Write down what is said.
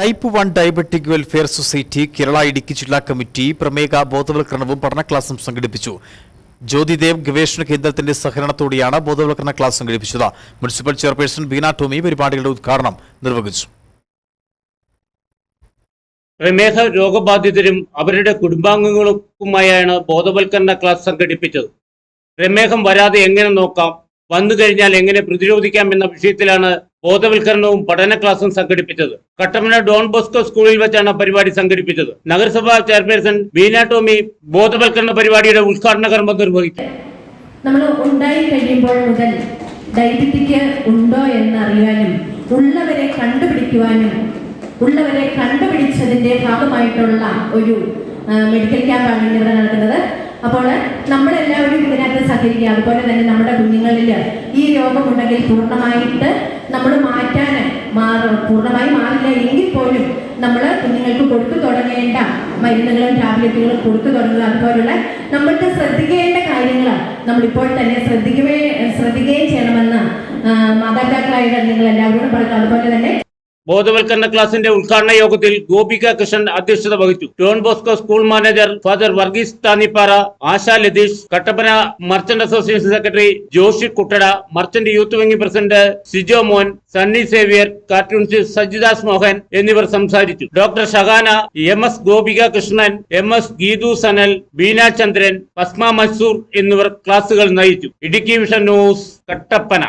Type 1 diabetic welfare society Kerala Idukki ജില്ലാ committee പ്രമേഹ ബോധവൽക്കരണവും പഠന ക്ലാസും സംഘടിപ്പിച്ചു. ജ്യോതിദേവ് ഗവേഷണ കേന്ദ്രത്തിന്റെ സഹകരണത്തോടെയാണ് ബോധവൽക്കരണ ക്ലാസ് സംഘടിപ്പിച്ചത്. മുനിസിപ്പൽ ചെയർപേഴ്സൺ ബീന ടോമി പരിപാടികളുടെ ഉദ്ഘാടനം നിർവഹിച്ചു. പ്രമേഹ രോഗബാധിതരും അവരുടെ കുടുംബാംഗങ്ങൾക്കുമായാണ് ബോധവൽക്കരണ ക്ലാസ് സംഘടിപ്പിച്ചത്. പ്രമേഹം വരാതെ എങ്ങനെ നോക്കാം, വന്നു കഴിഞ്ഞാൽ എങ്ങനെ പ്രതിരോധിക്കാം എന്ന വിഷയത്തിലാണ് ബോധവൽക്കരണവും പഠന ക്ലാസും സംഘടിപ്പിച്ചത്. കട്ടപ്പന ഡോൺ ബോസ്കോ സ്കൂളിൽ വെച്ചാണ് പരിപാടി സംഘടിപ്പിച്ചത്. നഗരസഭാ ചെയർപേഴ്സൺ ബീന ടോമി ബോധവൽക്കരണ പരിപാടിയുടെ ഉദ്ഘാടന കർമ്മം നിർവഹിച്ചു. നമ്മൾ ഉണ്ടായി കഴിയുമ്പോൾ മുതൽ ഡയബറ്റിക് ഉണ്ടോ എന്നറിയാനും ഉള്ളവരെ കണ്ടുപിടിക്കുവാനും ഉള്ളവരെ കണ്ടുപിടിച്ചതിന്റെ ഭാഗമായിട്ടുള്ള ഒരു മെഡിക്കൽ ക്യാമ്പാണ് ഇവിടെ നടക്കുന്നത്. അപ്പോൾ നമ്മളെല്ലാവരും ഇതിനകത്ത് സഹകരിക്കുക. അതുപോലെ തന്നെ നമ്മുടെ കുഞ്ഞുങ്ങളിൽ ഈ രോഗമുണ്ടെങ്കിൽ പൂർണ്ണമായിട്ട് നമ്മൾ പൂർണ്ണമായി മാറില്ല എങ്കിൽ പോലും നമ്മൾ കുഞ്ഞുങ്ങൾക്ക് കൊടുത്തു തുടങ്ങേണ്ട മരുന്നുകളും ടാബ്ലറ്റുകളും കൊടുത്തു തുടങ്ങുക. അതുപോലുള്ള നമ്മൾക്ക് ശ്രദ്ധിക്കേണ്ട കാര്യങ്ങൾ നമ്മളിപ്പോൾ തന്നെ ശ്രദ്ധിക്കുകയും ചെയ്യണമെന്ന് മാതാപിതാക്കളായിട്ട് നിങ്ങൾ എല്ലാവരോടും പറയുക. അതുപോലെ തന്നെ ബോധവൽക്കരണ ക്ലാസിന്റെ ഉദ്ഘാടന യോഗത്തിൽ ഗോപിക കൃഷ്ണൻ അധ്യക്ഷത വഹിച്ചു. Don Bosco school manager father Varghese Thannippara, Asha Latheesh, Kattappana merchant association secretary Joshi Kuttada, merchant youth wing president Sijo Mon, Sunny Xavier, cartoonist Sajidas Mohan എന്നിവർ സംസാരിച്ചു. Doctor Shahana, MS Gopika Krishnan, MS Geethu Sanal, Beena Chandran, Pasma Mansoor എന്നിവർ ക്ലാസുകൾ നയിച്ചു. Idukki vision news, Kattappana.